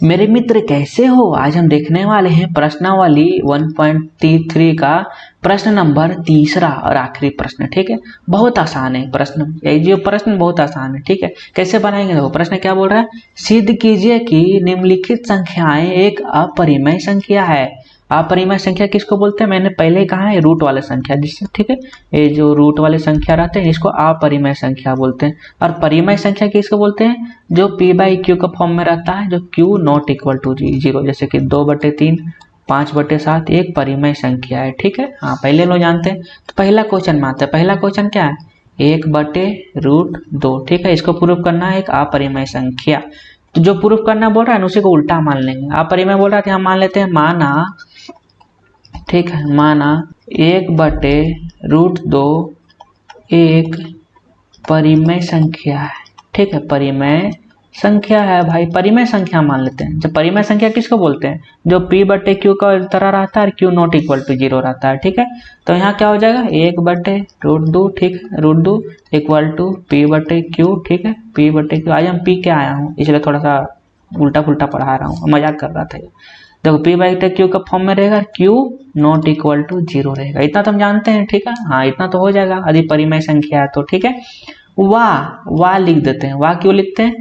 मेरे मित्र कैसे हो। आज हम देखने वाले हैं प्रश्नावली 1.33 का प्रश्न नंबर 3 और आखिरी प्रश्न। ठीक है, बहुत आसान है प्रश्न, ये प्रश्न बहुत आसान है। ठीक है, कैसे बनाएंगे देखो। प्रश्न क्या बोल रहा है, सिद्ध कीजिए कि निम्नलिखित संख्याएं एक अपरिमेय संख्या है। अपरिमेय संख्या किसको बोलते हैं, मैंने पहले ही कहा है, रूट वाले संख्या जिससे, ठीक है, ये जो रूट वाले संख्या रहते हैं इसको अपरिमेय संख्या बोलते हैं। और परिमेय संख्या किसको बोलते हैं, जो p/q का फॉर्म में रहता है, जो q नॉट इक्वल टू 0, जैसे कि 2/3, 5/7 एक परिमेय संख्या है। ठीक है, हाँ पहले लोग जानते हैं। तो पहला क्वेश्चन में आता है, पहला क्वेश्चन क्या है, 1/√2। ठीक है, इसको प्रूव करना है एक अपरिमेय संख्या। तो जो प्रूफ करना बोल रहा है उसी को उल्टा मान लेंगे। अपरिमेय बोल रहा है, हम मान लेते हैं, माना, ठीक है, माना 1/√2 एक परिमेय संख्या है। ठीक है, परिमेय संख्या है भाई, परिमेय संख्या मान लेते हैं। जब परिमेय संख्या किसको बोलते हैं, जो p/q का तरह रहता है और q नॉट इक्वल टू 0 रहता है। ठीक है, तो यहाँ क्या हो जाएगा, 1/√2, ठीक है, √2 इक्वल टू p/q। ठीक है, p/q, आज हम p के आया हूँ इसलिए थोड़ा सा उल्टा पुल्टा पढ़ा रहा हूँ, मजाक कर रहा था। देखो p/q का फॉर्म में रहेगा, q नॉट इक्वल टू 0 रहेगा। इतना तो हम जानते हैं। ठीक है, हाँ इतना तो हो जाएगा यदि परिमेय संख्या है तो। ठीक है, वाह लिख देते हैं। वाह क्यों लिखते हैं,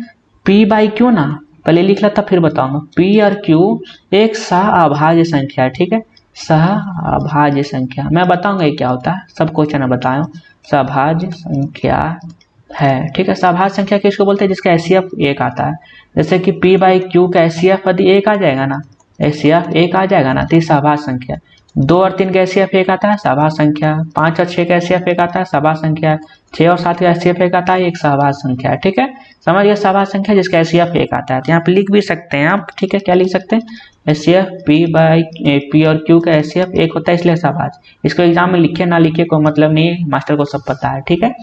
p/q ना, पहले लिख लेता फिर बताऊंगा। p और q एक सहअभाज्य संख्या है। ठीक है, सहअभाज्य संख्या मैं बताऊंगा ये क्या होता है, सब क्वेश्चन में बताया, सहअभाज्य संख्या है। ठीक है, सहअभाज्य संख्या किसको बोलते हैं, जिसका HCF 1 आता है। जैसे कि p/q का HCF यदि 1 आ जाएगा ना, HCF 1 आ जाएगा ना, तो सहअभाज्य संख्या। 2 और 3 का HCF 1 आता है, सहअभाज्य संख्या। 5 और 6 का HCF 1 आता है, सहअभाज्य संख्या। 6 और 7 का HCF 1 आता है, एक सहअभाज्य संख्या है। ठीक है, समझ गए, सहअभाज्य संख्या जिसका HCF 1 आता है। तो यहाँ पे लिख भी सकते हैं आप। ठीक है, क्या लिख सकते हैं, HCF p और q का HCF 1 होता है इसलिए सहअभाज्य। इसको एग्जाम में लिखे ना लिखे कोई मतलब नहीं है, मास्टर को सब पता है। ठीक है,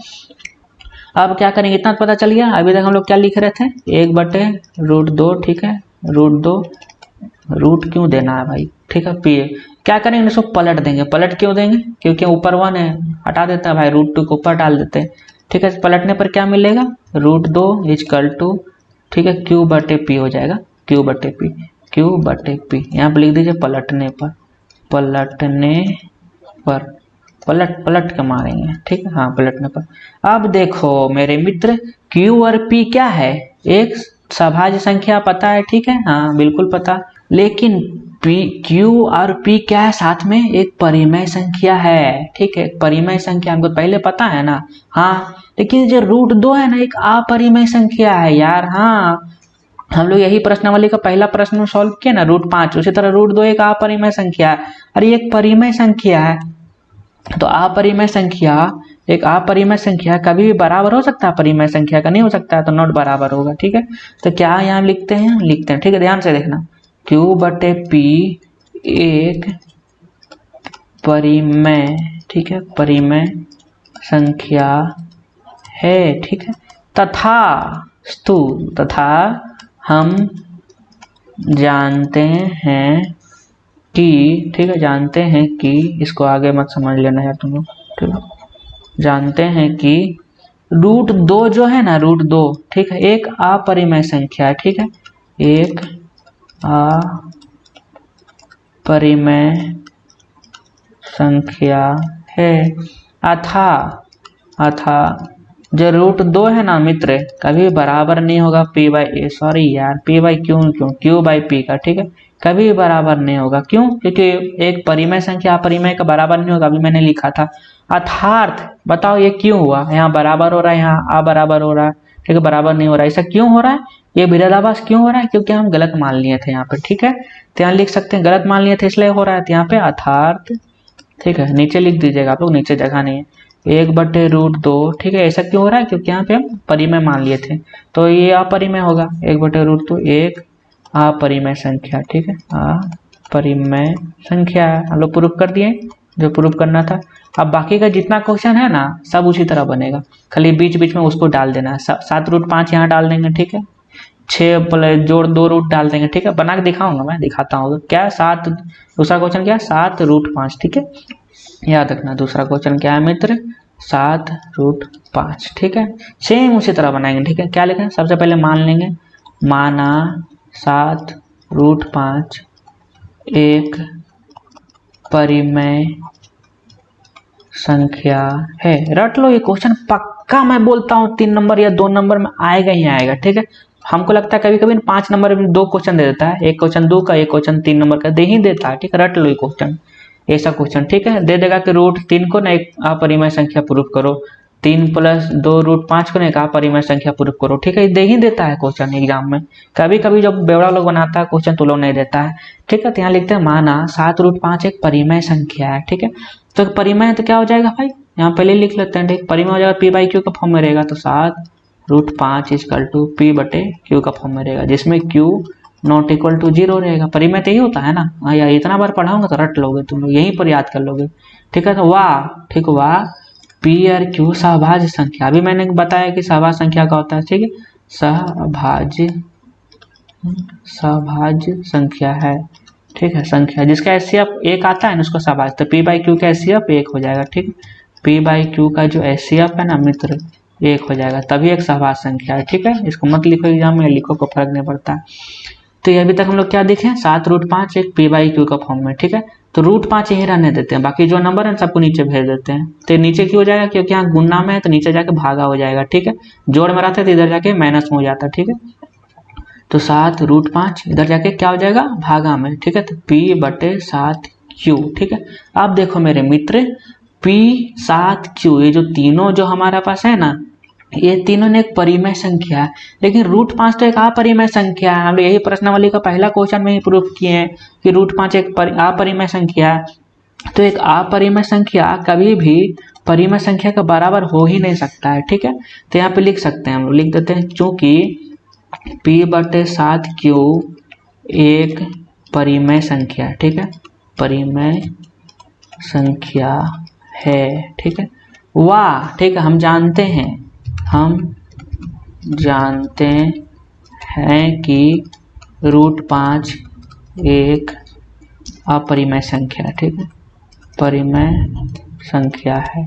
अब क्या करेंगे, इतना पता चल गया। अभी तक हम लोग क्या लिख रहे थे, 1/√2। ठीक है, √2, रूट क्यों देना है भाई। ठीक है, p क्या करेंगे, इसको पलट देंगे। पलट क्यों देंगे, क्योंकि ऊपर 1 है, हटा देता है भाई, √2 को ऊपर डाल देते हैं। ठीक है, पलटने पर क्या मिलेगा, √2 इक्वल टू, ठीक है, q/p हो जाएगा, q/p। यहाँ पर लिख दीजिए पलटने पर, पलट के मारेंगे। ठीक है, हाँ पलटने पर। अब देखो मेरे मित्र, q और p क्या है, एक सहअभाज्य संख्या पता है। ठीक है, हाँ बिल्कुल पता। लेकिन q और p क्या है, साथ में एक परिमेय संख्या है। ठीक है, परिमेय संख्या हमको पहले पता है ना। हाँ, लेकिन जो √2 है ना, एक अपरिमेय संख्या है यार। हाँ, हम लोग यही प्रश्नावली का पहला प्रश्न सॉल्व किया ना, √5। उसी तरह √2 एक अपरिमेय संख्या है और ये एक परिमेय संख्या है। तो अपरिमेय संख्या, एक अपरिमेय संख्या कभी भी बराबर हो सकता है, परिमेय संख्या का नहीं हो सकता है, तो नॉट बराबर होगा। ठीक है, तो क्या यहाँ लिखते हैं, ठीक है, ध्यान से देखना, q/p एक परिमेय, ठीक है, परिमेय संख्या है। ठीक है, तथा हम जानते हैं कि, ठीक है, जानते हैं कि, इसको आगे मत समझ लेना यार तुम लोग। ठीक है, जानते हैं कि √2 जो है ना, √2, ठीक है, एक अपरिमेय संख्या है। ठीक है, एक अपरिमेय संख्या है। अथा जो √2 है ना मित्र, कभी बराबर नहीं होगा q/p का। ठीक है, कभी बराबर नहीं होगा। क्यों, क्योंकि एक परिमेय संख्या अपरिमेय का बराबर नहीं होगा, अभी मैंने लिखा था। अर्थात बताओ ये क्यों हुआ, यहाँ बराबर हो रहा है, यहाँ अबराबर हो रहा है। ठीक है, बराबर नहीं हो रहा है, ऐसा क्यों हो रहा है, ये विरोधाभास क्यों हो रहा है, क्योंकि हम गलत मान लिए थे यहाँ पे। ठीक है, तो यहाँ लिख सकते हैं गलत मान लिए थे इसलिए हो रहा है, तो यहाँ पे अर्थात, ठीक है, नीचे लिख दीजिएगा आप लोग, नीचे जगह नहीं है, 1/√2। ठीक है, ऐसा क्यों हो रहा है, क्योंकि यहाँ पे हम परिमेय मान लिए थे, तो ये अपरिमेय होगा। 1/√2 एक अपरिमेय संख्या। ठीक है, अपरिमेय संख्या हम लोग प्रूफ कर दिए जो प्रूफ करना था। अब बाकी का जितना क्वेश्चन है ना, सब उसी तरह बनेगा, खाली बीच बीच में उसको डाल देना है। 7√5 यहाँ डाल देंगे। ठीक है, 6 जोड़ 2 रूट डाल देंगे। ठीक है, बना के दिखाऊंगा, मैं दिखाता हूँ क्या। दूसरा क्वेश्चन क्या है, 7√5। ठीक है, याद रखना दूसरा क्वेश्चन क्या है मित्र, 7√5। ठीक है, सेम उसी तरह बनाएंगे। ठीक है, क्या लिखें, सबसे पहले मान लेंगे, माना 7 √5 एक परिमेय संख्या है। रट लो, ये क्वेश्चन पक्का मैं बोलता हूँ 3 नंबर या 2 नंबर में आएगा ही आएगा। ठीक है, हमको लगता है कभी कभी 5 नंबर में 2 क्वेश्चन दे देता है, एक क्वेश्चन 2 का, एक क्वेश्चन 3 नंबर का दे ही देता है। ठीक है, रट लो ये क्वेश्चन, ऐसा क्वेश्चन। ठीक है, दे देगा कि √3 को ना एक अपरिमेय संख्या प्रूफ करो, 3 + 2 √5 को ना एक अपरिमेय संख्या प्रूफ करो। ठीक है, दे ही देता है क्वेश्चन एग्जाम में। कभी कभी जब बेवड़ा लोग बनाता है क्वेश्चन तो लोग नहीं देता है। ठीक है, तो यहाँ लिखते हैं माना 7√5 एक परिमेय संख्या है। ठीक है, तो परिमेय तो क्या हो जाएगा भाई, यहाँ पहले लिख लेते हैं। ठीक, परिमेय हो जाएगा p/q का फॉर्म में रहेगा, तो 7√5 = p/q का फॉर्म में रहेगा, जिसमें q ≠ 0 रहेगा। परिमेय तो यही होता है ना। हाँ यार, इतना बार पढ़ाऊंगा तो रट लोगे तुम लोग, यहीं पर याद कर लोगे। ठीक है, तो वाह, ठीक, वाह p और q सहभाज्य संख्या। अभी मैंने बताया कि सहभाज्य संख्या का होता है। ठीक है, सहभाज्य संख्या है। ठीक है, संख्या जिसका HCF 1 आता है ना उसको सहभाज्य, तो p/q का HCF 1 हो जाएगा। ठीक, p/q का जो HCF है ना मित्र 1 हो जाएगा, तभी एक सहभाज्य संख्या है। ठीक है, इसको मत लिखो एग्जाम में, लिखो को फर्क नहीं पड़ता। तो ये अभी तक हम लोग क्या देखें, 7√5 एक p/q का फॉर्म में। ठीक है, तो √5 यही रहने देते हैं, बाकी जो नंबर है सबको नीचे भेज देते हैं। तो नीचे क्यों हो जाएगा, क्योंकि यहाँ गुणा में है तो नीचे जाके भागा हो जाएगा। ठीक है, जोड़ में रहता है तो इधर जाके माइनस में हो जाता है। ठीक है, तो 7√5 इधर जाके क्या हो जाएगा, भागा में। ठीक है, तो p/7q। ठीक है, अब देखो मेरे मित्र, p/7q ये जो तीनों जो हमारा पास है ना, ये तीनों ने एक परिमेय संख्या है, लेकिन √5 तो एक अपरिमेय संख्या है। हम लोग यही प्रश्नावली का पहला क्वेश्चन में ही प्रूफ किए हैं कि √5 एक अपरिमेय संख्या है। तो एक अपरिमेय संख्या कभी भी परिमेय संख्या का बराबर हो ही नहीं सकता है। ठीक है, तो यहाँ पे लिख सकते हैं, हम लोग लिख देते हैं, चूंकि p/7q एक परिमेय संख्या। ठीक है, परिमेय संख्या है। ठीक है, वाह, ठीक है, हम जानते हैं कि √5 एक अपरिमेय संख्या है। ठीक है, परिमेय संख्या है।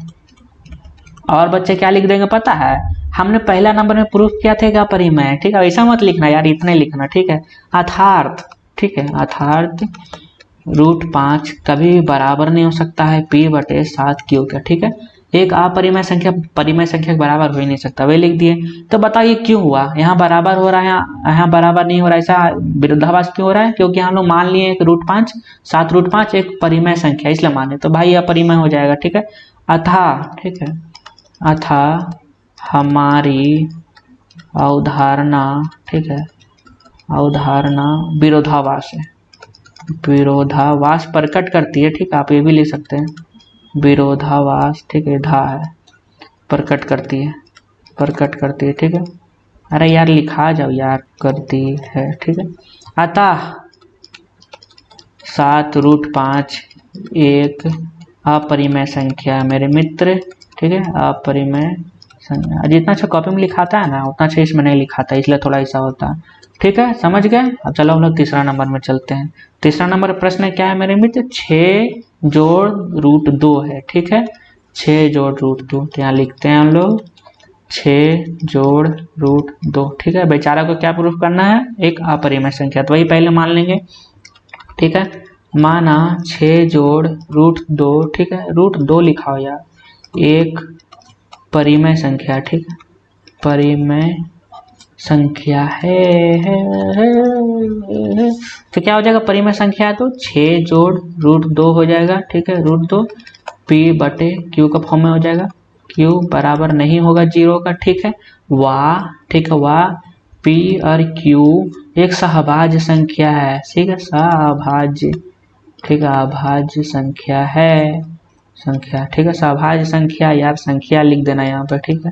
और बच्चे क्या लिख देंगे पता है, हमने पहला नंबर में प्रूफ किया था कि अपरिमेय है। ठीक है, ऐसा मत लिखना यार, इतने लिखना। ठीक है, अर्थात, ठीक है, अर्थात √5 कभी भी बराबर नहीं हो सकता है p/7q का। ठीक है, एक अपरिमेय संख्या परिमेय संख्या के बराबर हो ही नहीं सकता, वे लिख दिए। तो बताइए क्यों हुआ, यहाँ बराबर हो रहा है, यहाँ बराबर नहीं हो रहा है, ऐसा विरोधाभास क्यों हो रहा है, क्योंकि हम लोग मान लिए कि √5 7√5 एक परिमेय संख्या, इसलिए माने, तो भाई अपरिमेय हो जाएगा। ठीक है, अतः, ठीक है, अतः हमारी अवधारणा, ठीक है, अवधारणा विरोधाभास है, विरोधाभास प्रकट करती है। ठीक है, आप ये भी लिख सकते हैं, विरोधाभास, ठीक है, धा है, प्रकट करती है, प्रकट करती है। ठीक है, अरे यार लिखा जाओ यार, करती है। ठीक है, अतः 7√5 एक अपरिमेय संख्या है मेरे मित्र। ठीक है, अपरिमेय संख्या, जितना अच्छा कॉपी में लिखाता है ना उतना अच्छा इसमें नहीं लिखाता, इसलिए थोड़ा ऐसा होता है। ठीक है, समझ गए। अब चलो हम लोग तीसरा नंबर में चलते हैं। तीसरा नंबर प्रश्न क्या है मेरे मित्र, 6 जोड़ √2 है। ठीक है, 6 जोड़ √2, तो यहाँ लिखते हैं हम लोग 6 जोड़ √2। ठीक है, बेचारा को क्या प्रूफ करना है, एक अपरिमेय संख्या, तो वही पहले मान लेंगे। ठीक है, माना 6 जोड़ √2, ठीक है, √2 लिखा हो यार, एक परिमेय संख्या। ठीक है, परिमेय संख्या है। तो क्या हो जाएगा, परिमेय संख्या है तो 6 जोड़ √2 हो जाएगा। ठीक है, √2 p/q का फॉर्म में हो जाएगा, q बराबर नहीं होगा 0 का। ठीक है, वाह, ठीक है, वाह, p और q एक सहभाज्य संख्या है। ठीक है, सहभाज्य, ठीक है, अभाज्य संख्या है, संख्या। ठीक है, सहभाज्य संख्या, यार संख्या लिख देना यहाँ पर। ठीक है,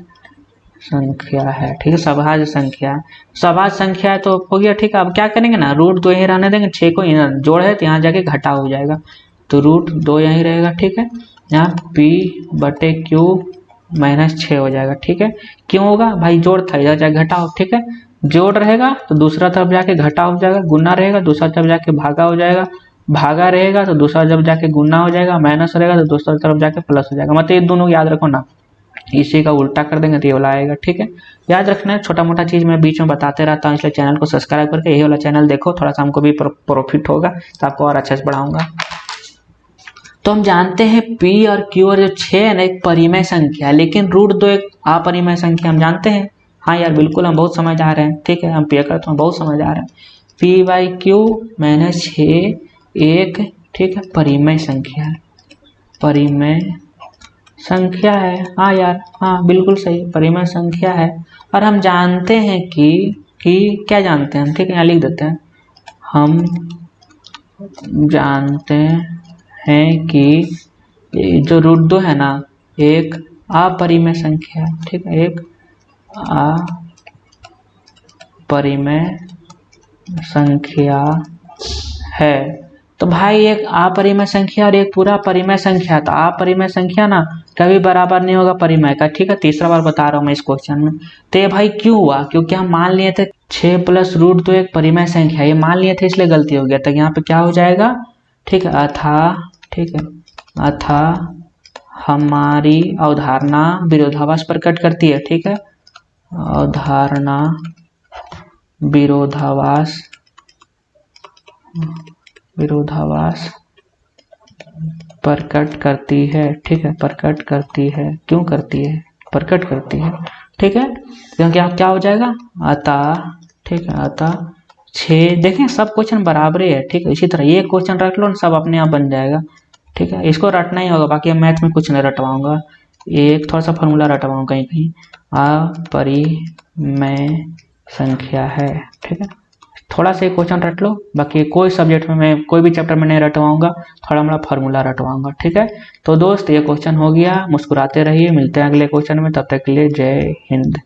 संख्या है। ठीक है, सहभाज्य संख्या, सहभाज्य संख्या तो हो गया। ठीक है, अब क्या करेंगे ना, √2 यहीं रहने देंगे, 6 को जोड़ है तो यहाँ जाके घटा हो जाएगा, तो √2 यहीं रहेगा। ठीक है, यहाँ p/q -6 हो जाएगा। ठीक है, क्यों होगा भाई, जोड़ था, इधर जाके घटा हो। ठीक है, जोड़ रहेगा तो दूसरा तरफ जाके घटा हो जाएगा, गुना रहेगा दूसरा तरफ जाके भागा हो जाएगा, भागा रहेगा तो दूसरा तरफ जाके गुना हो जाएगा, माइनस रहेगा तो दूसरा तरफ जाके प्लस हो जाएगा। मतलब ये दोनों याद रखो ना, इसी का उल्टा कर देंगे तो ये वाला आएगा। ठीक है, याद रखना है, छोटा मोटा चीज़ मैं बीच में बताते रहता हूँ, इसलिए चैनल को सब्सक्राइब करके यही वाला चैनल देखो, थोड़ा सा हमको भी प्रॉफिट होगा तो आपको और अच्छे से पढ़ाऊंगा। तो हम जानते हैं P और Q और जो 6 है ना एक परिमेय संख्या है, लेकिन √2 एक अपरिमेय संख्या हम जानते हैं। हाँ यार बिल्कुल, हम बहुत समझ आ रहे हैं। ठीक है, हम पे करते हैं, बहुत समझ आ रहे हैं। P/Q -6 एक, ठीक है, परिमेय संख्या है, परिमेय संख्या है। हाँ यार, हाँ बिल्कुल सही, परिमेय संख्या है। और हम जानते हैं कि क्या जानते हैं हम, ठीक है, यहाँ लिख देते हैं, हम जानते हैं कि जो √2 है ना एक अपरिमेय संख्या है। ठीक है, एक अपरिमेय संख्या है। तो भाई एक अपरिमेय संख्या और एक पूरा परिमेय संख्या, तो अपरिमेय संख्या ना कभी बराबर नहीं होगा परिमेय का। ठीक है, तीसरा बार बता रहा हूँ मैं इस क्वेश्चन में। तो ये भाई क्यों हुआ, क्योंकि हम मान लिए थे 6 + √2 एक परिमेय संख्या, ये मान लिए थे इसलिए गलती हो गया। तो यहाँ पे क्या हो जाएगा, ठीक है, ठीक है, अथा हमारी अवधारणा विरोधाभास प्रकट करती है। ठीक है, अवधारणा विरोधाभास प्रकट करती है। ठीक है, प्रकट करती है, क्यों करती है, प्रकट करती है। ठीक है, क्योंकि आप क्या हो जाएगा अतः, ठीक है, अतः 6, देखें सब क्वेश्चन बराबर है। ठीक है, इसी तरह ये क्वेश्चन रख लो, सब अपने आप बन जाएगा। ठीक है, इसको रटना ही होगा, बाकी मैथ में कुछ नहीं रटवाऊंगा, एक थोड़ा सा फॉर्मूला रटवाऊंगा कहीं कहीं। अपरिमेय संख्या है। ठीक है, थोड़ा सा क्वेश्चन रट लो, बाकी कोई सब्जेक्ट में मैं कोई भी चैप्टर में नहीं रटवाऊंगा, थोड़ा मोड़ा फार्मूला रटवाऊंगा। ठीक है, तो दोस्त ये क्वेश्चन हो गया, मुस्कुराते रहिए, मिलते हैं अगले क्वेश्चन में, तब तक के लिए जय हिंद।